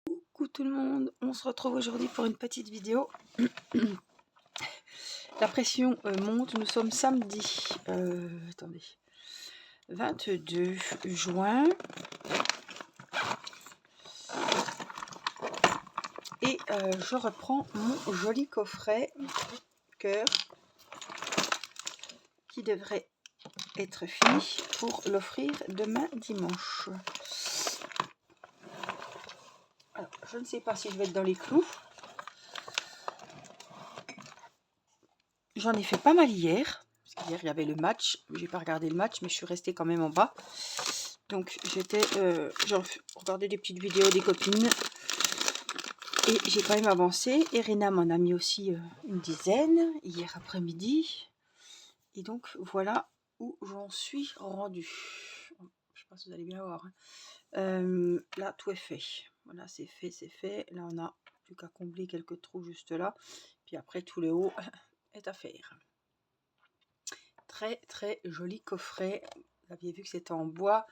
Coucou tout le monde, on se retrouve aujourd'hui pour une petite vidéo. La pression monte, nous sommes samedi, attendez, 22 juin. Et je reprends mon joli coffret cœur qui devrait être fini pour l'offrir demain dimanche. Alors, je ne sais pas si je vais être dans les clous. J'en ai fait pas mal hier. Parce qu'hier, il y avait le match. J'ai pas regardé le match, mais je suis restée quand même en bas. Donc, j'ai regardé des petites vidéos des copines. Et j'ai quand même avancé. Irina m'en a mis aussi une dizaine hier après-midi. Et donc, voilà où j'en suis rendue. Je sais pas si vous allez bien voir. Là, tout est fait. Voilà, c'est fait, c'est fait. Là, on a plus qu'à combler quelques trous juste là. Puis après, tout le haut est à faire. Très, très joli coffret. Vous aviez vu que c'était en bois.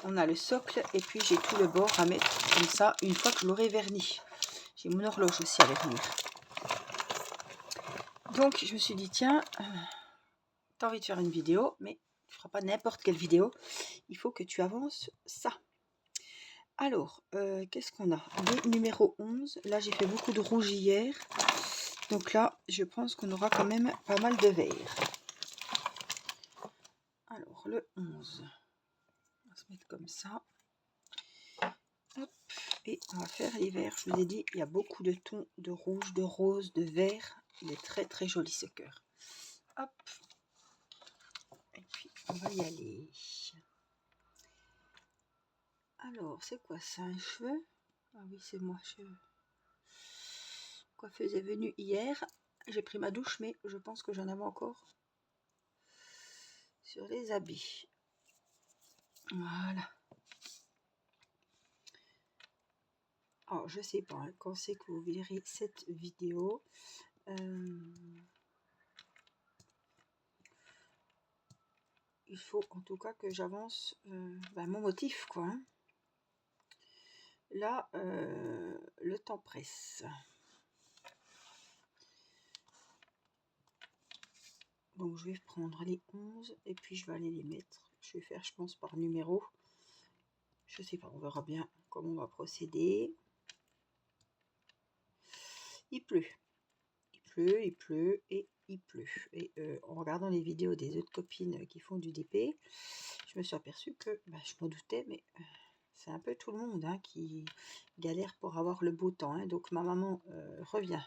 On a le socle et puis j'ai tout le bord à mettre comme ça une fois que je l'aurai verni. J'ai mon horloge aussi à vernir. Donc, je me suis dit, tiens, t'as envie de faire une vidéo, mais tu ne feras pas n'importe quelle vidéo. Il faut que tu avances ça. Alors, qu'est-ce qu'on a? Le numéro 11. Là, j'ai fait beaucoup de rouge hier. Donc là, je pense qu'on aura quand même pas mal de vert. Alors, le 11. On va se mettre comme ça. Hop. Et on va faire les verts. Je vous ai dit, il y a beaucoup de tons de rouge, de rose, de vert. Il est très, très joli ce cœur. Hop. Et puis, on va y aller. Alors, c'est quoi ça, un cheveu? Ah oui, c'est moi, cheveux. Coiffeuse est venue hier. J'ai pris ma douche, mais je pense que j'en avais encore sur les habits. Voilà. Alors, je sais pas hein, quand c'est que vous verrez cette vidéo. Il faut en tout cas que j'avance mon motif, quoi. Hein. Là, le temps presse. Donc, je vais prendre les 11 et puis je vais aller les mettre. Je vais faire, je pense, par numéro. Je sais pas, on verra bien comment on va procéder. Il pleut. Il pleut, il pleut et il pleut. Et en regardant les vidéos des autres copines qui font du DP, je me suis aperçue que, je m'en doutais, mais c'est un peu tout le monde hein, qui galère pour avoir le beau temps. Hein. Donc ma maman revient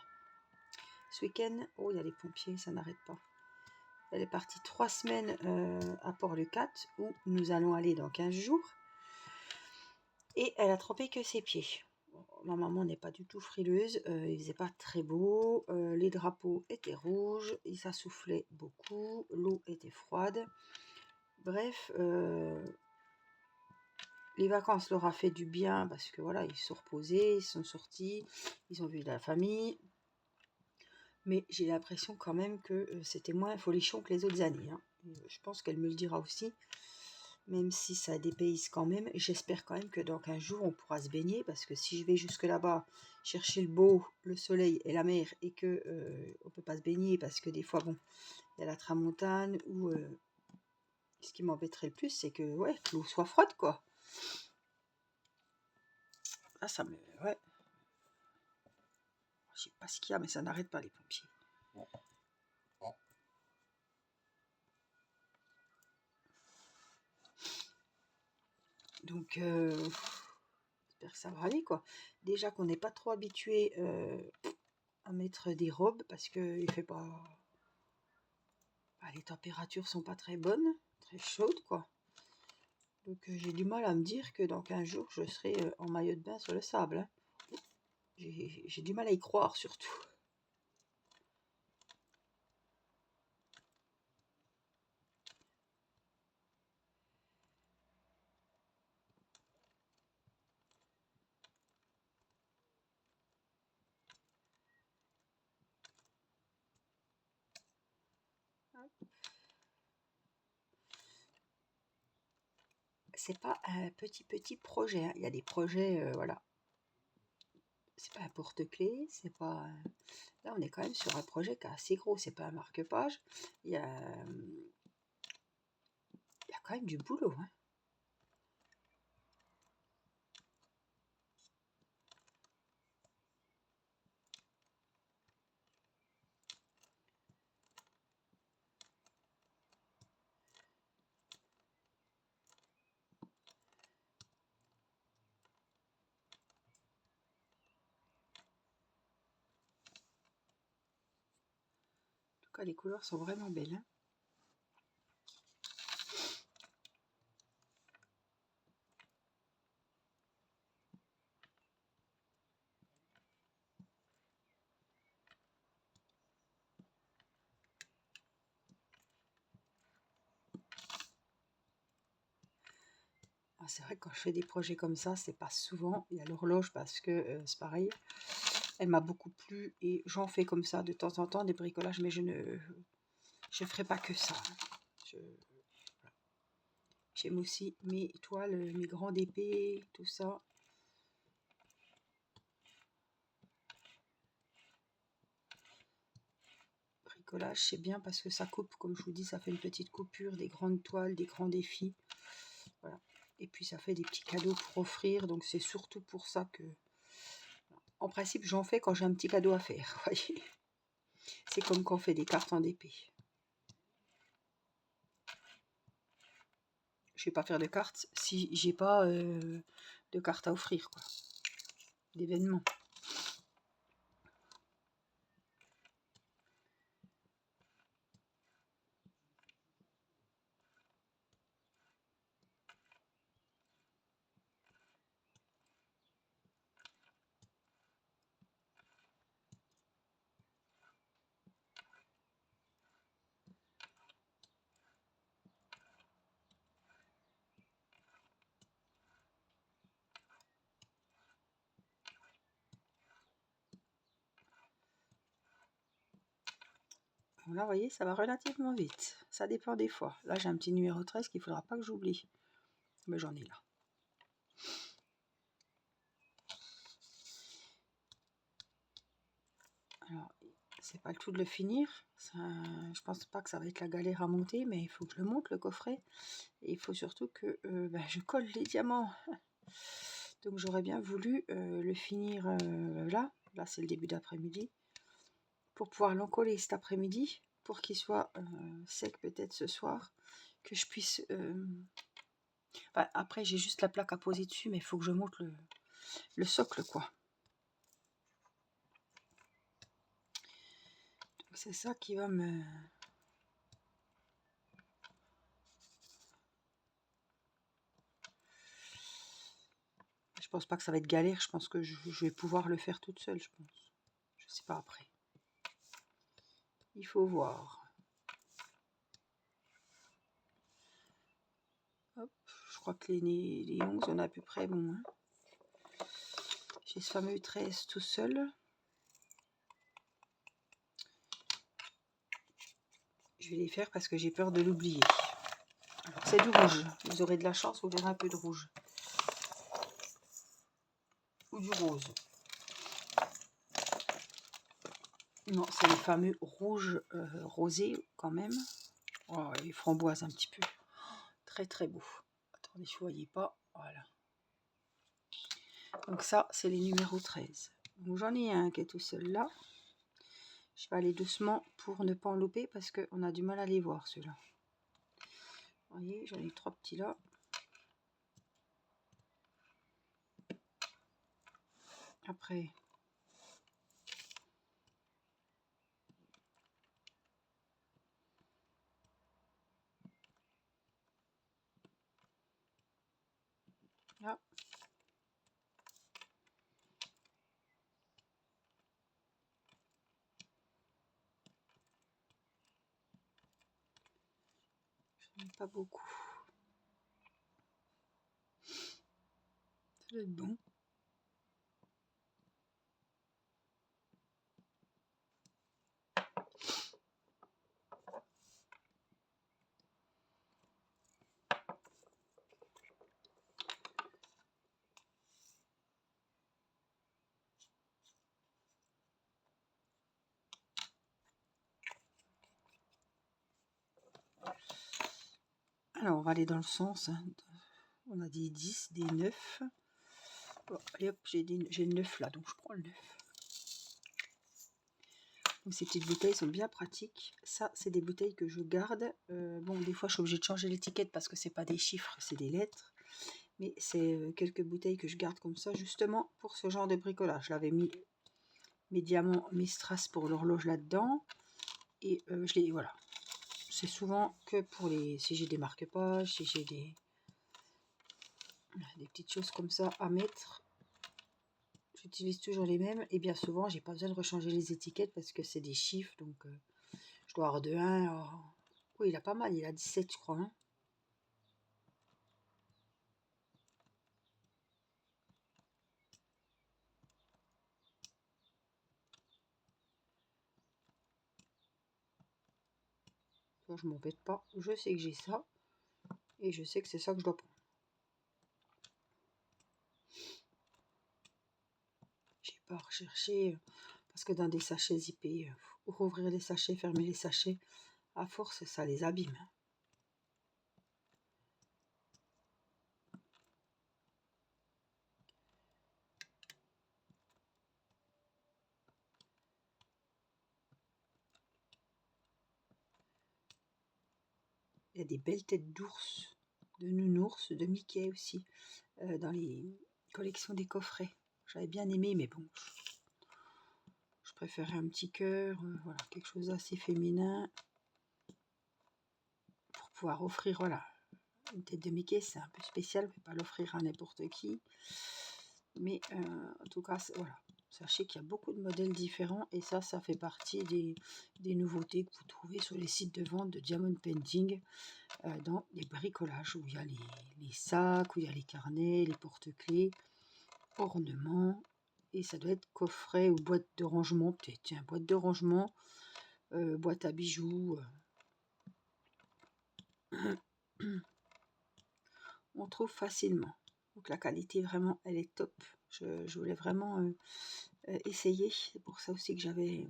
ce week-end. Oh, il y a les pompiers, ça n'arrête pas. Elle est partie 3 semaines à Port-le-Cat, où nous allons aller dans 15 jours. Et elle a trempé que ses pieds. Ma maman n'est pas du tout frileuse, il faisait pas très beau, les drapeaux étaient rouges, et ça soufflait beaucoup, l'eau était froide. Bref, les vacances leur a fait du bien parce que voilà, ils se sont reposés, ils sont sortis, ils ont vu de la famille. Mais j'ai l'impression quand même que c'était moins folichon que les autres années. Hein. Je pense qu'elle me le dira aussi. Même si ça dépayse quand même, j'espère quand même que dans 15 jours on pourra se baigner, parce que si je vais jusque là-bas chercher le beau, le soleil et la mer, et que on peut pas se baigner parce que des fois bon, il y a la tramontane, ou ce qui m'embêterait le plus, c'est que ouais, l'eau soit froide quoi. Là ça me ouais, je sais pas ce qu'il y a, mais ça n'arrête pas les pompiers. Donc j'espère que ça va aller quoi. Déjà qu'on n'est pas trop habitué à mettre des robes parce que il fait pas, les températures sont pas très bonnes, très chaudes quoi. Donc j'ai du mal à me dire que dans 15 jours je serai en maillot de bain sur le sable. Hein. J'ai du mal à y croire surtout. C'est pas un petit projet. Hein. Il y a des projets, voilà. c'est pas un porte-clés, c'est pas... Là, on est quand même sur un projet qui est assez gros, c'est pas un marque-page. Il y a quand même du boulot, hein. En tout cas, les couleurs sont vraiment belles, hein. Ah, c'est vrai que quand je fais des projets comme ça, c'est pas souvent. Il y a l'horloge parce que c'est pareil. Elle m'a beaucoup plu et j'en fais comme ça de temps en temps des bricolages, mais je ferai pas que ça. J'aime aussi mes toiles, mes grandes épées, tout ça. Bricolage, c'est bien parce que ça coupe, comme je vous dis, ça fait une petite coupure, des grandes toiles, des grands défis. Voilà. Et puis ça fait des petits cadeaux pour offrir, donc c'est surtout pour ça que... En principe, j'en fais quand j'ai un petit cadeau à faire, vous voyez. C'est comme quand on fait des cartes en épée. Je vais pas faire de cartes si j'ai pas de cartes à offrir, quoi, d'événements. Là, vous voyez, ça va relativement vite. Ça dépend des fois. Là, j'ai un petit numéro 13 qu'il ne faudra pas que j'oublie. Mais j'en ai là. Alors, c'est pas le tout de le finir. Ça, je pense pas que ça va être la galère à monter, mais il faut que je le monte, le coffret. Et il faut surtout que je colle les diamants. Donc, j'aurais bien voulu le finir là. Là, c'est le début d'après-midi. Pour pouvoir l'encoller cet après-midi, pour qu'il soit sec peut-être ce soir. Que je puisse... après, j'ai juste la plaque à poser dessus, mais il faut que je monte le socle, quoi. C'est ça qui va me... Je pense pas que ça va être galère, je pense que je vais pouvoir le faire toute seule, je pense. Je sais pas après. Il faut voir. Hop, je crois que les 11, on a à peu près bon. Hein. J'ai ce fameux 13 tout seul. Je vais les faire parce que j'ai peur de l'oublier. Alors c'est du rouge. Vous aurez de la chance, vous verrez un peu de rouge. Ou du rose. Non, c'est les fameux rouges rosés quand même. Oh, les framboises un petit peu. Très très beau. Attendez, je ne voyais pas. Voilà. Donc ça, c'est les numéros 13. Donc j'en ai un qui est tout seul là. Je vais aller doucement pour ne pas en louper parce qu'on a du mal à les voir ceux-là. Vous voyez, j'en ai 3 petits là. Après, là. J'en ai pas beaucoup. Ça doit être bon. Alors, on va aller dans le sens. Hein. On a des 10, des 9. Bon, allez hop, j'ai le 9 là, donc je prends le 9. Donc, ces petites bouteilles sont bien pratiques. Ça, c'est des bouteilles que je garde. Bon, des fois, je suis obligée de changer l'étiquette parce que c'est pas des chiffres, c'est des lettres. Mais c'est quelques bouteilles que je garde comme ça, justement, pour ce genre de bricolage. Je l'avais mis mes diamants, mes strass pour l'horloge là-dedans. Et je les... Voilà. C'est souvent que pour les... Si j'ai des marque-pages, si j'ai des petites choses comme ça à mettre. J'utilise toujours les mêmes. Et bien souvent, j'ai pas besoin de rechanger les étiquettes parce que c'est des chiffres. Donc, je dois avoir de 1 à... Oui, il a pas mal. Il a 17, je crois. Hein. Toi, je m'embête pas. Je sais que j'ai ça. Et je sais que c'est ça que je dois prendre. J'ai pas recherché. Parce que dans des sachets zippés, rouvrir les sachets, fermer les sachets, à force, ça les abîme. Il y a des belles têtes d'ours, de nounours, de Mickey aussi, dans les collections des coffrets. J'avais bien aimé, mais bon, je préférais un petit cœur, voilà, quelque chose d'assez féminin, pour pouvoir offrir, voilà, une tête de Mickey, c'est un peu spécial, on ne peut pas l'offrir à n'importe qui. Mais en tout cas, voilà. Sachez qu'il y a beaucoup de modèles différents et ça fait partie des nouveautés que vous trouvez sur les sites de vente de Diamond Painting dans les bricolages où il y a les sacs, où il y a les carnets, les porte-clés, ornements et ça doit être coffret ou boîte de rangement, peut-être, tiens, boîte de rangement, boîte à bijoux. On trouve facilement. Donc la qualité vraiment elle est top. Je voulais vraiment essayer. C'est pour ça aussi que j'avais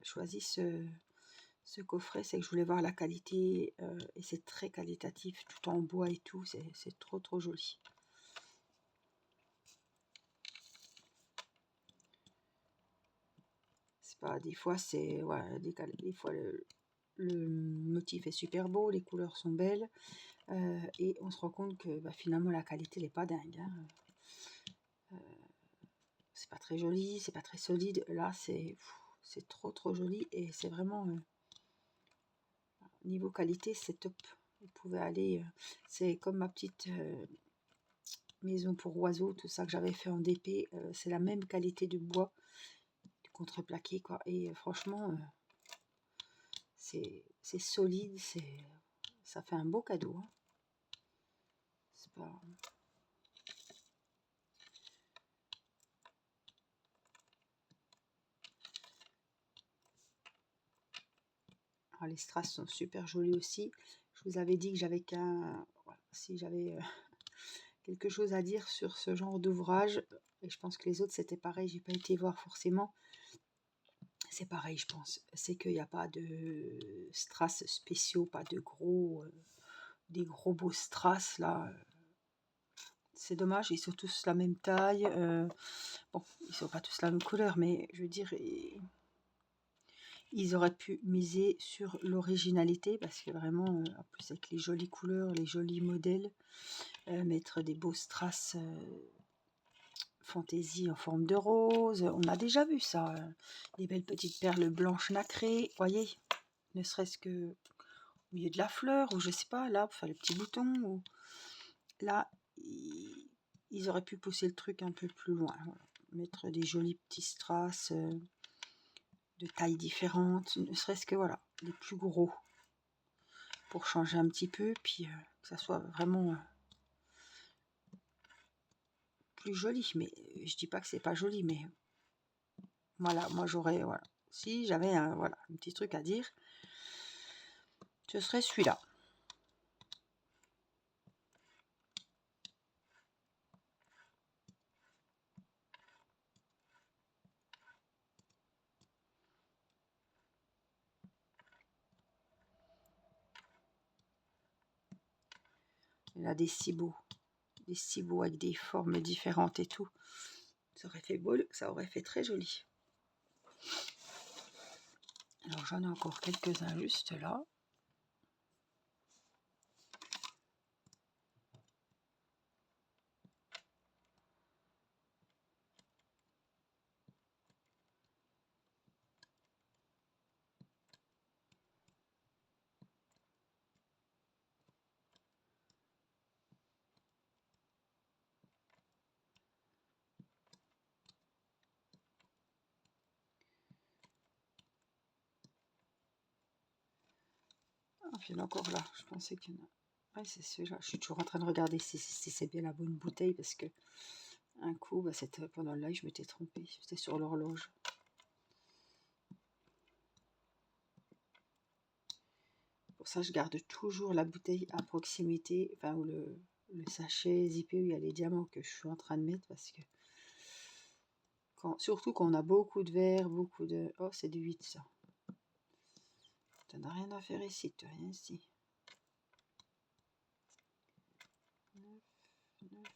choisi ce coffret. C'est que je voulais voir la qualité et c'est très qualitatif, tout en bois et tout. C'est trop joli. C'est pas des fois c'est ouais, des fois le motif est super beau, les couleurs sont belles et on se rend compte que bah, finalement la qualité n'est pas dingue. Hein. C'est pas très joli, c'est pas très solide. Là, c'est trop joli et c'est vraiment niveau qualité, c'est top. Vous pouvez aller, c'est comme ma petite maison pour oiseaux, tout ça que j'avais fait en DP. C'est la même qualité de bois, du contreplaqué quoi. Et franchement, c'est solide, ça fait un beau cadeau. Hein. C'est pas Alors, les strass sont super jolis aussi. Je vous avais dit que j'avais voilà, si j'avais quelque chose à dire sur ce genre d'ouvrage, et je pense que les autres c'était pareil, j'ai pas été voir forcément. C'est pareil, je pense. C'est qu'il n'y a pas de strass spéciaux, pas de gros, des gros beaux strass là. C'est dommage, ils sont tous la même taille. Bon, ils sont pas tous la même couleur, mais je veux dire, ils auraient pu miser sur l'originalité parce que vraiment, en plus avec les jolies couleurs, les jolis modèles, mettre des beaux strass fantaisie en forme de rose. On a déjà vu ça. Des belles petites perles blanches nacrées. Voyez, ne serait-ce que au milieu de la fleur ou je sais pas, là, pour faire le petit bouton. Ou... Là, ils auraient pu pousser le truc un peu plus loin. Voilà. Mettre des jolis petits strass de tailles différentes. Ne serait-ce que, voilà, les plus gros. Pour changer un petit peu, puis que ça soit vraiment plus joli. Mais je dis pas que c'est pas joli, mais voilà, moi j'aurais, voilà. Si j'avais voilà, un petit truc à dire, ce serait celui-là. Il y en a des si beaux. Des si beaux avec des formes différentes et tout. Ça aurait fait beau, ça aurait fait très joli. Alors j'en ai encore quelques-uns juste là. Ah, il y en a encore là. Je pensais qu'il y en a. Ouais, c'est celui-là. Je suis toujours en train de regarder si c'est bien la bonne bouteille parce que un coup, bah, c'était pendant le live, je m'étais trompée. C'était sur l'horloge. Pour ça, je garde toujours la bouteille à proximité, enfin, ou le sachet zippé où il y a les diamants que je suis en train de mettre parce que surtout quand on a beaucoup de verre, beaucoup de... Oh, c'est du 8 ça. Tu n'as rien à faire ici, tu rien ici. 9, 9.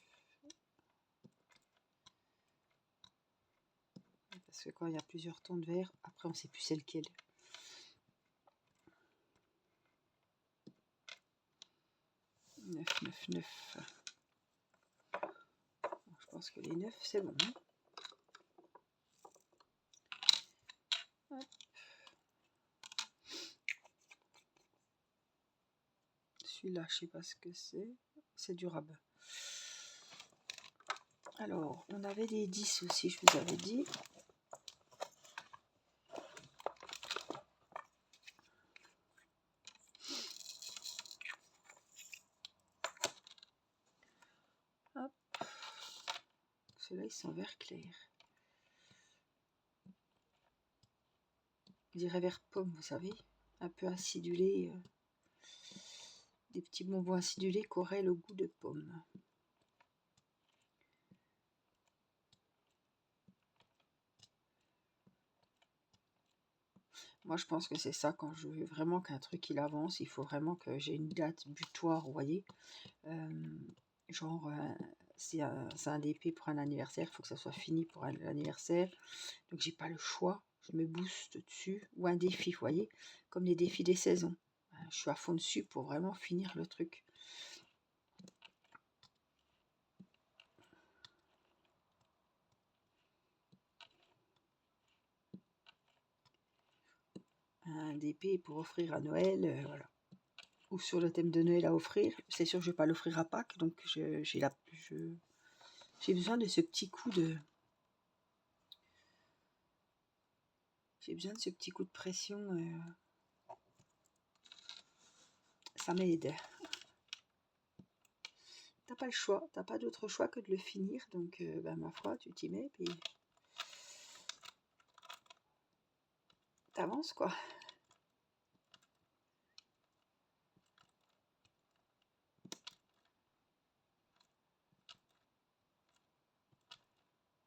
Parce que quand il y a plusieurs tons de verre, après on ne sait plus c'est lequel. Neuf, 9, 9. Bon, je pense que les 9 c'est bon. Hein. Celui-là, je sais pas ce que c'est. C'est du rabat. Alors, on avait des 10 aussi, je vous avais dit. Hop. Ceux-là, ils sont vert clair. Je dirais vert pomme, vous savez. Un peu acidulé. Des petits bonbons acidulés qui auraient le goût de pomme. Moi, je pense que c'est ça, quand je veux vraiment qu'un truc il avance, il faut vraiment que j'ai une date butoir, vous voyez. Genre, c'est un DP pour un anniversaire, il faut que ça soit fini pour l'anniversaire. Donc, j'ai pas le choix, je me booste dessus. Ou un défi, vous voyez, comme les défis des saisons. Je suis à fond dessus pour vraiment finir le truc. Un DP pour offrir à Noël, voilà. Ou sur le thème de Noël à offrir. C'est sûr que je vais pas l'offrir à Pâques, donc j'ai besoin de ce petit coup de... J'ai besoin de ce petit coup de pression. Ça m'aide. T'as pas le choix, t'as pas d'autre choix que de le finir, donc ben, ma foi, tu t'y mets, puis t'avances quoi.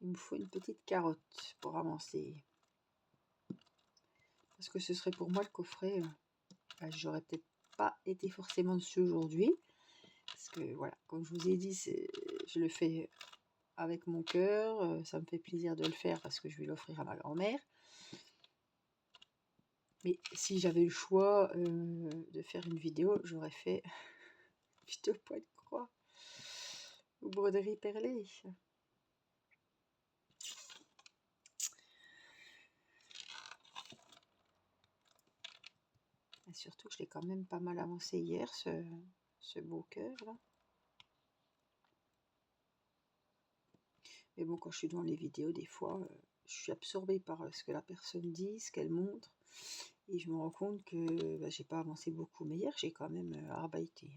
Il me faut une petite carotte pour avancer. Parce que ce serait pour moi le coffret, ben, j'aurais peut-être pas été forcément dessus aujourd'hui. Parce que voilà, comme je vous ai dit, je le fais avec mon cœur, ça me fait plaisir de le faire parce que je vais l'offrir à ma grand-mère. Mais si j'avais eu le choix de faire une vidéo, j'aurais fait vidéo point de croix ou broderie perlée. Et surtout, je l'ai quand même pas mal avancé hier, ce beau cœur là. Mais bon, quand je suis dans les vidéos, des fois, je suis absorbée par ce que la personne dit, ce qu'elle montre. Et je me rends compte que bah, j'ai pas avancé beaucoup. Mais hier, j'ai quand même arbeité.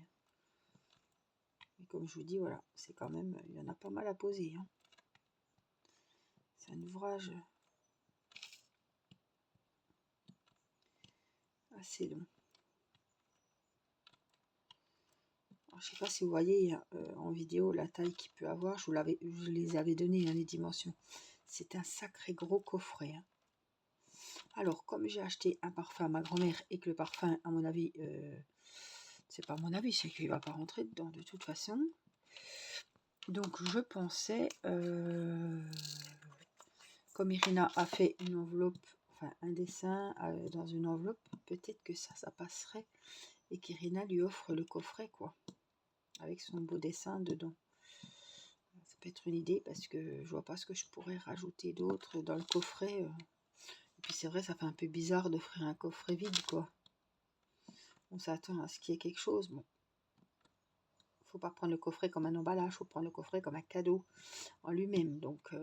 Et comme je vous dis, voilà, c'est quand même, il y en a pas mal à poser. Hein. C'est un ouvrage assez long. Alors, je sais pas si vous voyez en vidéo la taille qu'il peut avoir. Je les avais donné hein, les dimensions. C'est un sacré gros coffret. Hein. Alors, comme j'ai acheté un parfum à ma grand-mère et que le parfum, à mon avis, C'est pas mon avis, c'est qu'il va pas rentrer dedans de toute façon. Donc je pensais, comme Irina a fait une enveloppe, enfin un dessin dans une enveloppe, peut-être que ça passerait et qu'Irina lui offre le coffret, quoi, avec son beau dessin dedans. Ça peut être une idée parce que je vois pas ce que je pourrais rajouter d'autre dans le coffret. Et puis c'est vrai, ça fait un peu bizarre d'offrir un coffret vide, quoi. On s'attend à ce qu'il y ait quelque chose. Bon, faut pas prendre le coffret comme un emballage, faut prendre le coffret comme un cadeau en lui-même. Donc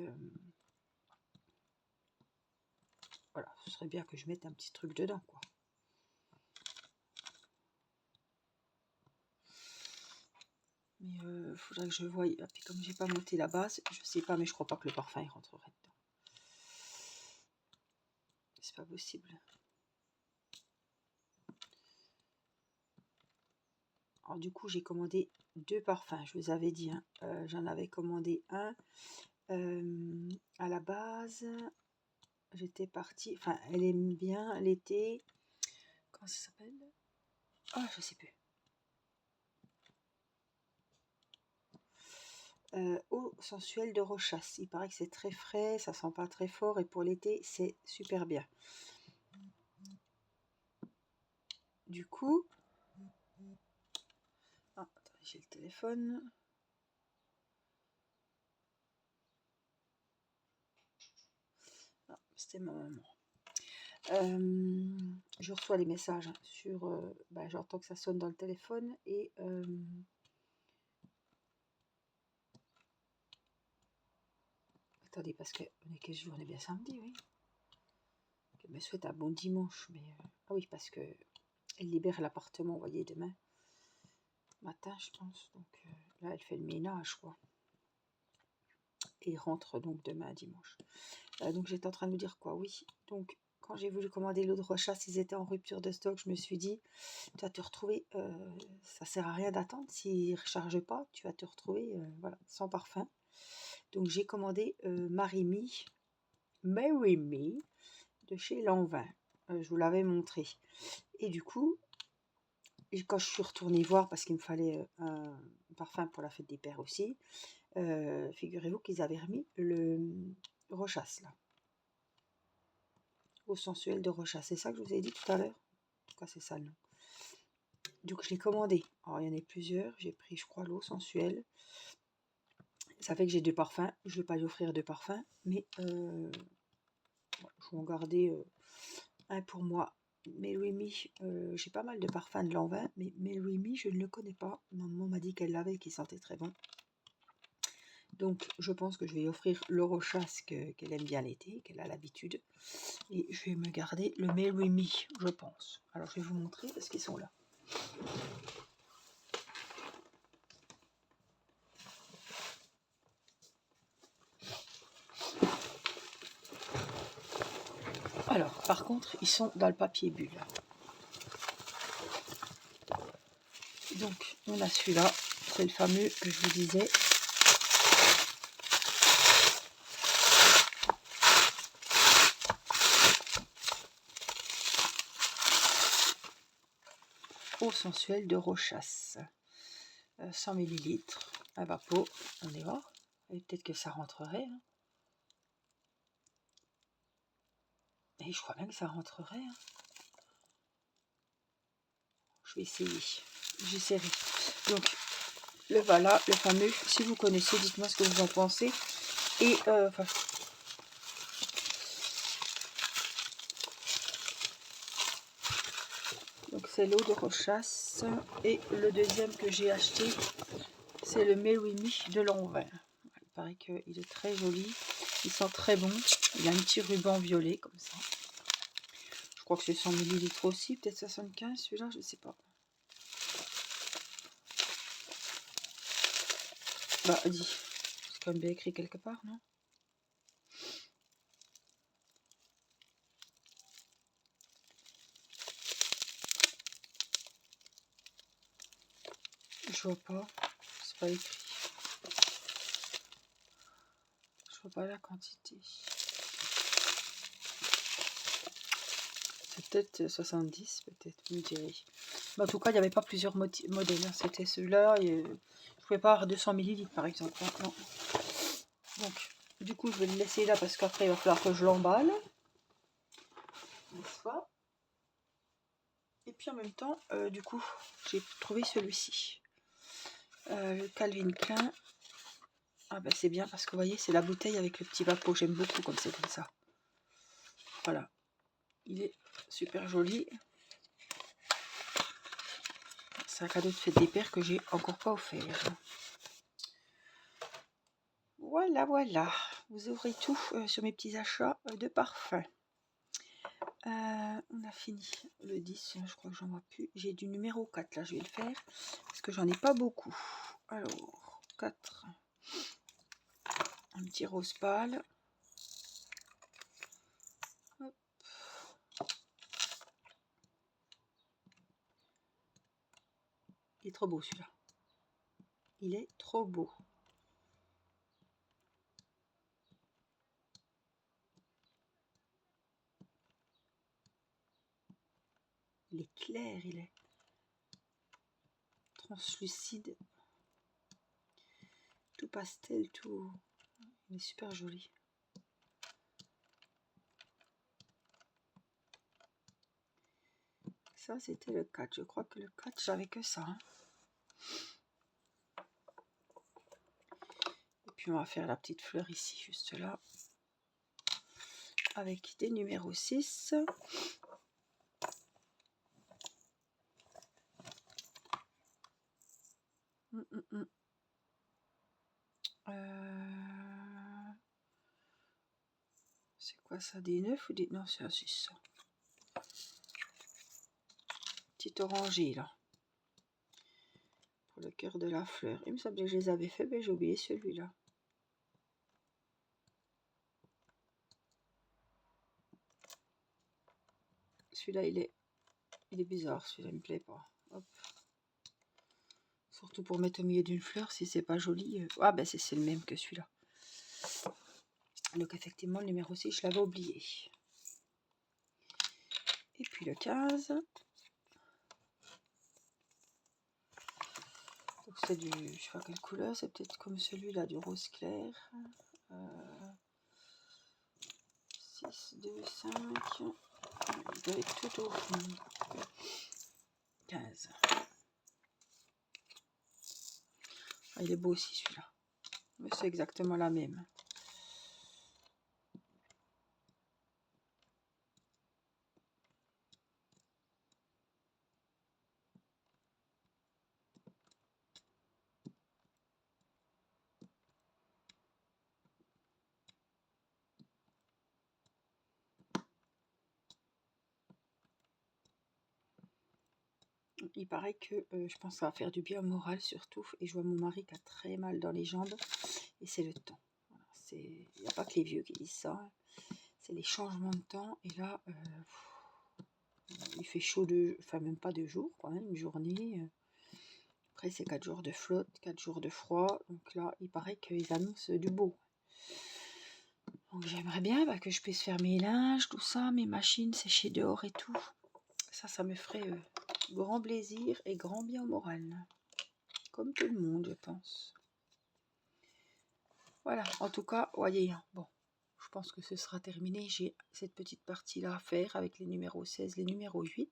voilà, ce serait bien que je mette un petit truc dedans, quoi. Mais faudrait que je voie. Et puis comme j'ai pas monté la base, je sais pas, mais je crois pas que le parfum il rentrerait dedans. C'est pas possible. Alors du coup, j'ai commandé 2 parfums. Je vous avais dit, hein, j'en avais commandé un à la base. J'étais partie. Enfin, elle aime bien l'été. Comment ça s'appelle? Ah, je sais plus. Eau sensuelle de Rochas. Il paraît que c'est très frais, ça sent pas très fort et pour l'été c'est super bien. Du coup, attendez, j'ai le téléphone. Ah, c'était ma maman. Je reçois les messages sur. J'entends que ça sonne dans le téléphone et. Attendez, parce que. On est quel jour? On est bien samedi, oui. Elle me souhaite un bon dimanche, mais. Ah oui, parce que. Elle libère l'appartement, vous voyez, demain matin, je pense. Donc là, elle fait le ménage, quoi. Et il rentre donc demain dimanche. Donc j'étais en train de me dire quoi? Oui. Donc quand j'ai voulu commander l'eau de Rochas, ils étaient en rupture de stock. Je me suis dit, tu vas te retrouver, ça sert à rien d'attendre. S'ils ne rechargent pas, tu vas te retrouver voilà, sans parfum. Donc j'ai commandé Mary Me de chez Lanvin. Je vous l'avais montré. Et du coup, quand je suis retournée voir, parce qu'il me fallait un parfum pour la fête des pères aussi, figurez-vous qu'ils avaient remis le Rochas là. Eau sensuelle de Rochas. C'est ça que je vous ai dit tout à l'heure? En tout cas, c'est ça le nom. Donc, je l'ai commandé. Alors, il y en a plusieurs. J'ai pris, je crois, l'eau sensuelle. Ça fait que j'ai 2 parfums. Je ne vais pas lui offrir 2 parfums, mais je vais en garder un pour moi. Meluimi, j'ai pas mal de parfums de Lanvin, mais Meluimi, je ne le connais pas. Maman m'a dit qu'elle l'avait et qu'il sentait très bon. Donc, je pense que je vais offrir le Rochas qu'elle aime bien l'été, qu'elle a l'habitude. Et je vais me garder le Meluimi, je pense. Alors, je vais vous montrer parce qu'ils sont là. Alors, par contre, ils sont dans le papier bulle. Donc, on a celui-là. C'est le fameux que je vous disais. Eau sensuelle de Rochas. 100 ml. Un vapeau. On est voir. Et peut-être que ça rentrerait. Hein. Et je crois bien que ça rentrerait. Hein. Je vais essayer. J'essaierai. Donc, le voilà, le fameux. Si vous connaissez, dites-moi ce que vous en pensez. Et, donc, c'est l'eau de Rochas. Et le deuxième que j'ai acheté, c'est le Meluimi de Lanvin. Il paraît qu'il est très joli. Il sent très bon. Il a un petit ruban violet, comme ça. Je crois que c'est 100 ml aussi. Peut-être 75, celui-là, je ne sais pas. Bah, dis. C'est quand même bien écrit quelque part, non? Je vois pas. C'est pas écrit. Je vois pas la quantité. C'est peut-être 70, peut-être, vous me direz. Mais en tout cas, il n'y avait pas plusieurs modèles. Hein. C'était celui-là. Je ne pouvais pas avoir 200 ml par exemple. Hein. Non. Donc, du coup, je vais le laisser là parce qu'après, il va falloir que je l'emballe. N'est-ce pas? Et puis en même temps, du coup, j'ai trouvé celui-ci. Le Calvin Klein. Ah ben c'est bien parce que vous voyez, c'est la bouteille avec le petit vapeau. J'aime beaucoup comme c'est comme ça. Voilà. Il est super joli. C'est un cadeau de fête des pères que j'ai encore pas offert. Voilà, voilà. Vous aurez tout sur mes petits achats de parfum. On a fini le 10. Je crois que j'en vois plus. J'ai du numéro 4 là. Je vais le faire parce que j'en ai pas beaucoup. Alors, 4. Un petit rose pâle. Hop. Il est trop beau celui-là. Il est trop beau. Il est clair, il est translucide. Tout pastel, tout... Il est super joli. Ça, c'était le 4. Je crois que le 4, j'avais que ça. Hein. Et puis, on va faire la petite fleur ici, juste là. Avec des numéros 6. C'est quoi ça, des 9 ou des... Non, c'est un 6. Petit orangé, là. Pour le cœur de la fleur. Il me semble que je les avais fait, mais j'ai oublié celui-là. Celui-là, il est bizarre. Celui-là, il me plaît pas. Hop. Surtout pour mettre au milieu d'une fleur, si c'est pas joli. Ah, ben c'est le même que celui-là. Donc, effectivement, le numéro 6, je l'avais oublié. Et puis le 15. Donc, c'est du... Je sais pas quelle couleur. C'est peut-être comme celui-là, du rose clair. 6, 2, 5. Il doit être tout au fond. 15. Ah, il est beau aussi celui-là. Mais c'est exactement la même. Il paraît que je pense que ça va faire du bien au moral surtout. Et je vois mon mari qui a très mal dans les jambes. Et c'est le temps. Voilà, il n'y a pas que les vieux qui disent ça. C'est les changements de temps. Et là, il fait chaud, enfin même pas 2 jours, quoi, hein, une journée. Après, c'est 4 jours de flotte, 4 jours de froid. Donc là, il paraît qu'ils annoncent du beau. Donc j'aimerais bien que je puisse faire mes linges, tout ça, mes machines, sécher dehors et tout. Ça me ferait grand plaisir et grand bien au moral. Comme tout le monde, je pense. Voilà, en tout cas, voyez, bon, je pense que ce sera terminé. J'ai cette petite partie-là à faire avec les numéros 16, les numéros 8.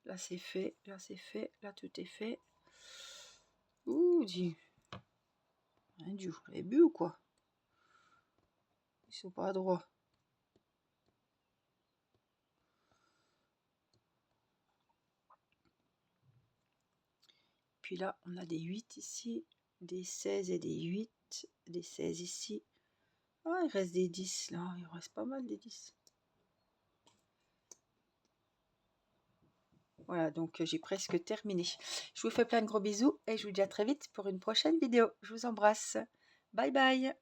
Là, c'est fait, là, c'est fait, là, tout est fait. Ouh, dis. Hein, Dieu, vous l'avez bu ou quoi? Ils sont pas droits. Puis là, on a des 8 ici, des 16 et des 8, des 16 ici. Ah, il reste des 10 là, il reste pas mal des 10. Voilà, donc j'ai presque terminé. Je vous fais plein de gros bisous et je vous dis à très vite pour une prochaine vidéo. Je vous embrasse. Bye bye.